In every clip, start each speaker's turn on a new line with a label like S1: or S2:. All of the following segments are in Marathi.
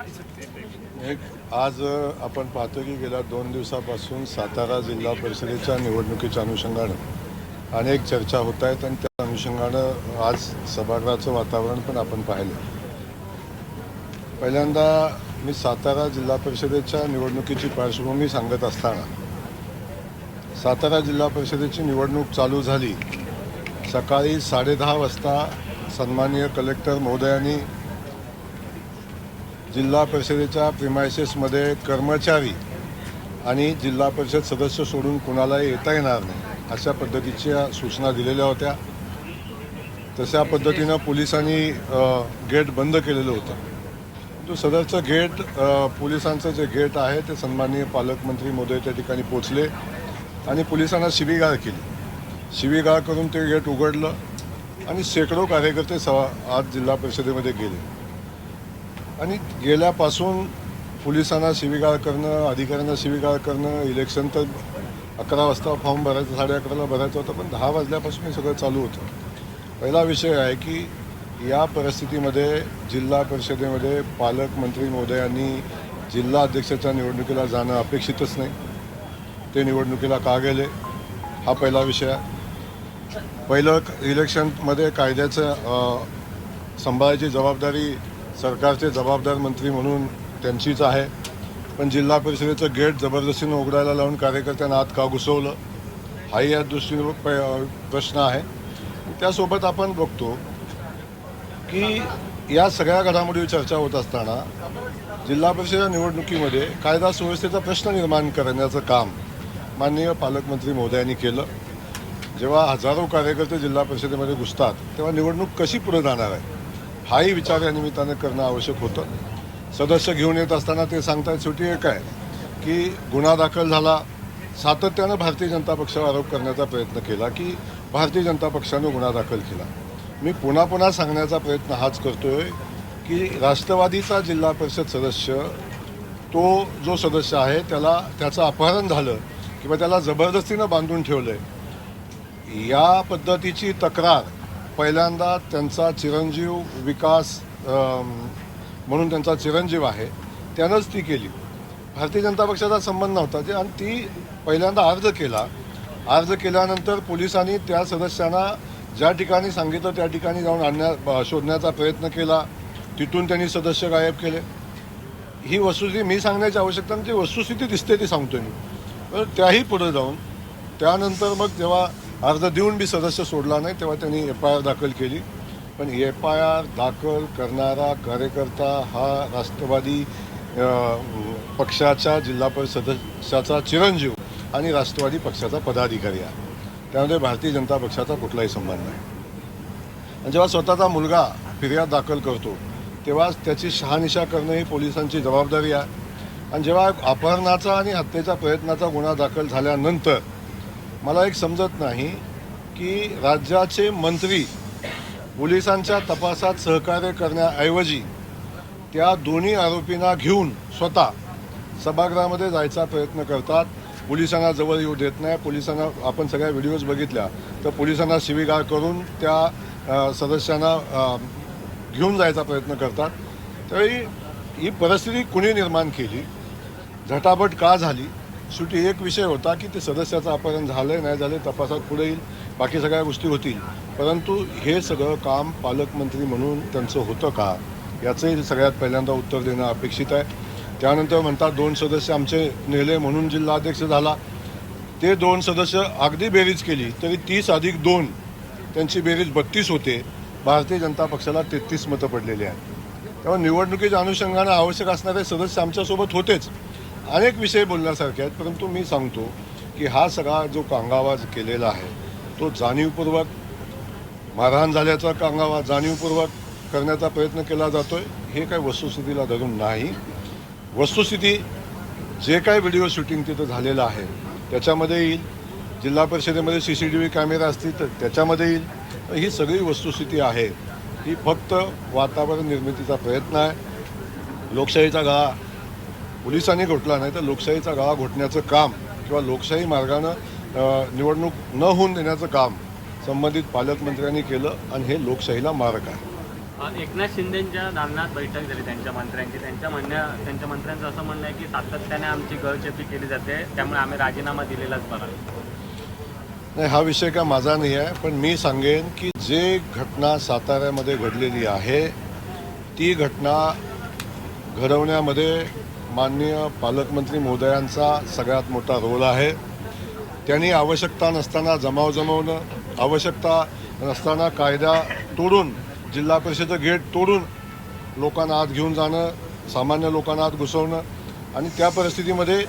S1: आज आपण पाहतो की गेल्या 2 दिवसापासून सातारा जिल्हा परिषदेच्या निवडणुकीच्या अनुषंगानं अनेक चर्चा होत आहेत आणि त्या अनुषंगानं आज सभागृहाचं वातावरण पण आपण पाहिलं। पहिल्यांदा मी सातारा जिल्हा परिषदेच्या निवडणुकीची पार्श्वभूमी सांगत असताना सातारा जिल्हा परिषदेची निवडणूक चालू झाली सकाळी 10:30 वाजता सन्माननीय कलेक्टर महोदयांनी जिल्हा परिषदेच्या प्रिमायसेसमध्ये कर्मचारी आणि जिल्हा परिषद सदस्य सोडून कुणालाही येता येणार नाही अशा पद्धतीच्या सूचना दिलेल्या होत्या। तशा पद्धतीनं पोलिसांनी गेट बंद केलेलं होतं। तो सदरचं गेट पोलिसांचं जे गेट आहे ते सन्माननीय पालकमंत्री महोदय त्या ठिकाणी पोचले आणि पोलिसांना शिवीगाळ केली। शिवीगाळ करून ते गेट उघडलं आणि शेकडो कार्यकर्ते आज जिल्हा परिषदेमध्ये गेले आणि गेल्यापासून पोलिसांना शिवीगाळ करणं, अधिकाऱ्यांना शिवीगाळ करणं, इलेक्शन तर 11 वाजता फॉर्म भरायचं, 11:30ला भरायचं होतं, पण 10 वाजल्यापासून हे सगळं चालू होतं। पहिला विषय आहे की या परिस्थितीमध्ये जिल्हा परिषदेमध्ये पालकमंत्री महोदयांनी जिल्हा अध्यक्षाच्या निवडणुकीला जाणं अपेक्षितच नाही। ते निवडणुकीला का गेले हा पहिला विषय आहे। पहिलं इलेक्शनमध्ये कायद्याचं सांभाळायची जबाबदारी सरकारचे जबाबदार मंत्री म्हणून त्यांचीच आहे, पण जिल्हा परिषदेचं गेट जबरदस्तीनं उघडायला लावून कार्यकर्त्यांना आत का घुसवलं हाही या दृष्टीने प्रश्न आहे। त्यासोबत आपण बघतो की या सगळ्या घडामोडीवर चर्चा होत असताना जिल्हा परिषद निवडणुकीमध्ये कायदा सुव्यवस्थेचा प्रश्न निर्माण करण्याचं काम माननीय पालकमंत्री महोदयांनी केलं। जेव्हा हजारो कार्यकर्ते जिल्हा परिषदेमध्ये घुसतात तेव्हा निवडणूक कशी पुढे जाणार आहे हाही विचार या निमित्तानं करणं आवश्यक होतं। सदस्य घेऊन येत असताना ते सांगतायत शेवटी एक आहे की गुन्हा दाखल झाला। सातत्यानं भारतीय जनता पक्षावर आरोप करण्याचा प्रयत्न केला की भारतीय जनता पक्षानं गुन्हा दाखल केला। मी पुन्हा सांगण्याचा प्रयत्न हाच करतोय की राष्ट्रवादीचा जिल्हा परिषद सदस्य तो जो सदस्य आहे त्याचं अपहरण झालं किंवा त्याला जबरदस्तीनं बांधून ठेवलंय या पद्धतीची तक्रार पहिल्यांदा त्यांचा चिरंजीव विकास म्हणून त्यांचा चिरंजीव आहे त्यानंच ती केली। भारतीय जनता पक्षाचा संबंध नव्हता आणि ती पहिल्यांदा अर्ज केल्यानंतर पोलिसांनी त्या सदस्यांना ज्या ठिकाणी सांगितलं त्या ठिकाणी जाऊन शोधण्याचा प्रयत्न केला, तिथून त्यांनी सदस्य गायब केले। ही वस्तुस्थिती मी सांगण्याची आवश्यकता नाही, जी वस्तुस्थिती दिसते ती सांगतोय मी। तर त्याही पुढे जाऊन त्यानंतर मग जेव्हा अर्ज देऊन बी सदस्य सोडला नाही तेव्हा त्यांनी FIR दाखल केली, पण FIR दाखल करणारा कार्यकर्ता हा राष्ट्रवादी पक्षाच्या जिल्हा परिषद सदस्याचा चिरंजीव आणि राष्ट्रवादी पक्षाचा पदाधिकारी आहे। त्यामध्ये भारतीय जनता पक्षाचा कुठलाही संबंध नाही। आणि जेव्हा स्वतःचा मुलगा फिर्याद दाखल करतो तेव्हा त्याची शहानिशा करणं ही पोलिसांची जबाबदारी आहे। आणि जेव्हा अपहरणाचा आणि हत्येच्या प्रयत्नाचा गुन्हा दाखल झाल्यानंतर मला एक समजत नाही की राज्याचे मंत्री पोलिसांच्या तपासात सहकार्य करण्याऐवजी त्या दोन्ही आरोपींना घेऊन स्वतः सभागृहामध्ये जायचा प्रयत्न करतात, पोलिसांना जवळ येऊ देत नाही। पोलिसांना आपण सगळ्या व्हिडिओज बघितल्या तर पोलिसांना शिवीगाळ करून त्या सदस्यांना घेऊन जायचा प्रयत्न करतात। त्यावेळी ही परिस्थिती कुणी निर्माण केली, झटापट का झाली? शेवटी एक विषय होता की ते सदस्याचं अपहरण झालं नाही झालं तपासात पुढे येईल, बाकी सगळ्या गोष्टी होतील, परंतु हे सगळं काम पालकमंत्री म्हणून त्यांचं होतं का याचंही सगळ्यात पहिल्यांदा उत्तर देणं अपेक्षित आहे। त्यानंतर म्हणतात 2 सदस्य आमचे नेले म्हणून जिल्हाध्यक्ष झाला। ते 2 सदस्य अगदी बेरीज केली तरी 30+2 त्यांची बेरीज 32 होते। भारतीय जनता पक्षाला 33 मतं पडलेली आहेत। तेव्हा निवडणुकीच्या अनुषंगानं आवश्यक असणारे सदस्य आमच्यासोबत होतेच। अनेक विषय बोलण्यासारखे आहेत, परंतु मी सांगतो की हा सगळा जो कांगावा केलेला आहे तो जाणीवपूर्वक मारहाण झाल्याचा कांगावा जाणीवपूर्वक करण्याचा प्रयत्न केला जातोय, हे काही वस्तुस्थितीला धरून नाही। वस्तुस्थिती जे काही व्हिडिओ शूटिंग तिथं झालेलं आहे त्याच्यामध्ये येईल, जिल्हा परिषदेमध्ये CCTV कॅमेरा असतील तर त्याच्यामध्ये येईल। ही सगळी वस्तुस्थिती आहे ही फक्त वातावरण निर्मितीचा प्रयत्न आहे। लोकशाहीचा गळा पोलिसांनी घोटला नाही तर लोकशाहीचा गळा घोटण्याचं काम किंवा लोकशाही मार्गानं निवडणूक न होऊन देण्याचं काम संबंधित पालकमंत्र्यांनी केलं आणि हे लोकशाहीला मारक आहे।
S2: एकनाथ शिंदेंच्या दालनात बैठक झाली त्यांच्या मंत्र्यांचं असं म्हणणं आहे की सातत्याने आमची गळचेपी केली जाते, त्यामुळे आम्ही राजीनामा दिलेलाच बरा.
S1: नाही, हा विषय का माझा नाही आहे, पण मी सांगेन की जे घटना साताऱ्यामध्ये घडलेली आहे ती घटना घडवण्यामध्ये माननीय पालकमंत्री महोदयांचा सगळ्यात मोठा रोल आहे. त्यांनी आवश्यकता नसताना जमाव जमवणं, आवश्यकता नसताना कायदा तोडून, जिल्हा परिषद गेट तोडून लोकांना आत घेऊन जाणं, सामान्य लोकांना आत घुसवणं आणि त्या परिस्थितीमध्ये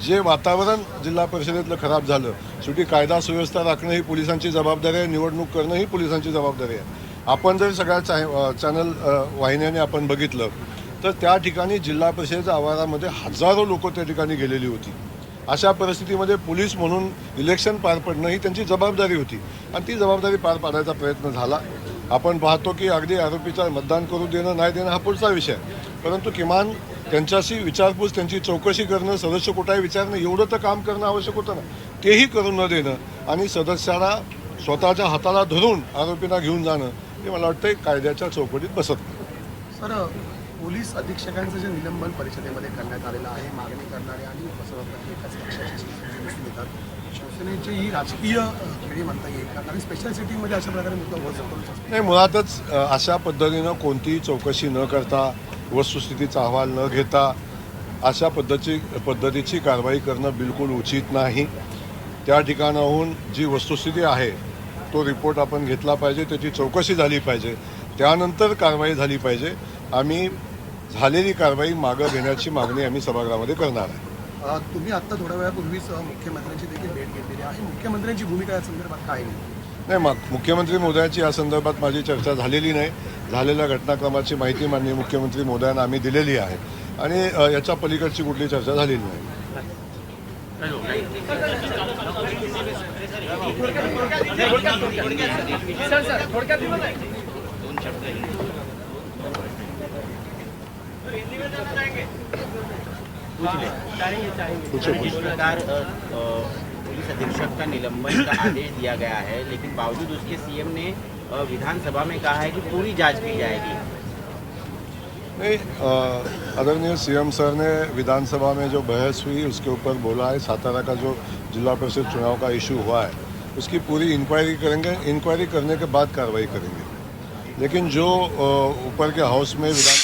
S1: जे वातावरण जिल्हा परिषदेतलं खराब झालं, शेवटी कायदा सुव्यवस्था राखणं ही पोलिसांची जबाबदारी आहे, निवडणूक करणं ही पोलिसांची जबाबदारी आहे. आपण जर सगळ्या चॅनल वाहिन्याने आपण बघितलं तर त्या ठिकाणी जिल्हा परिषदेच्या आवारामध्ये हजारो लोक त्या ठिकाणी गेलेली होती. अशा परिस्थितीमध्ये पोलीस म्हणून इलेक्शन पार पडणं ही त्यांची जबाबदारी होती आणि ती जबाबदारी पार पाडायचा प्रयत्न झाला. आपण पाहतो की अगदी आरोपीचा मतदान करू देणं नाही देणं हा पुढचा विषय, परंतु किमान त्यांच्याशी विचारपूस, त्यांची चौकशी करणं, सदस्य कुठेही विचारणं, एवढं तर काम करणं आवश्यक होतं ना. तेही करून न देणं आणि सदस्याला स्वतःच्या हाताला धरून आरोपींना घेऊन जाणं हे मला वाटतं कायद्याच्या चौकटीत बसत नाही.
S3: सर, पोलीस अधीक्षकांचं जे निलंबन परिषदेमध्ये करण्यात आलेलं आहे, मागणी करणारे आणि एकाच पक्षाचे दिसून येतात. शिवसेनेची ही राजकीय खेळी म्हणता येईल का? कारण स्पेशल सिटीमध्ये अशा प्रकारे मुद्दा होत असतो.
S1: नाही, मुळातच अशा पद्धतीनं कोणतीही चौकशी न करता, वस्तुस्थितीचा अहवाल न घेता अशा पद्धतीची कारवाई करणं बिलकुल उचित नाही. त्या ठिकाणाहून जी वस्तुस्थिती आहे तो रिपोर्ट आपण घेतला पाहिजे, त्याची चौकशी झाली पाहिजे, त्यानंतर कारवाई झाली पाहिजे. आम्ही झालेली कारवाई मागं घेण्याची मागणी आम्ही सभागृहामध्ये करणार आहे.
S3: तुम्ही आत्ता थोड्या वेळापूर्वीच मुख्यमंत्र्यांची देखील भेट घेतलेली आहे. मुख्यमंत्र्यांची भूमिका या संदर्भात काय
S1: नाही, मग मुख्यमंत्री महोदयांची या संदर्भात माझी चर्चा झालेली नाही. झालेल्या घटनाक्रमाची माहिती माननीय मुख्यमंत्री महोदयांना आम्ही दिलेली आहे आणि याच्या पलीकडची कुठली चर्चा झालेली नाही.
S4: सरकार पुलिस अधीक्षक का निलंबन का आदेश दिया गया है, लेकिन बावजूद उसके सीएम ने विधानसभा में कहा है कि पूरी जांच की जाएगी.
S1: नहीं, आदरणीय सीएम सर ने विधानसभा में जो बहस हुई उसके ऊपर बोला है. सातारा का जो जिला परिषद चुनाव का इशू हुआ है उसकी पूरी इंक्वायरी करेंगे. इंक्वायरी करने के बाद कार्रवाई करेंगे. लेकिन जो ऊपर के हाउस में विधान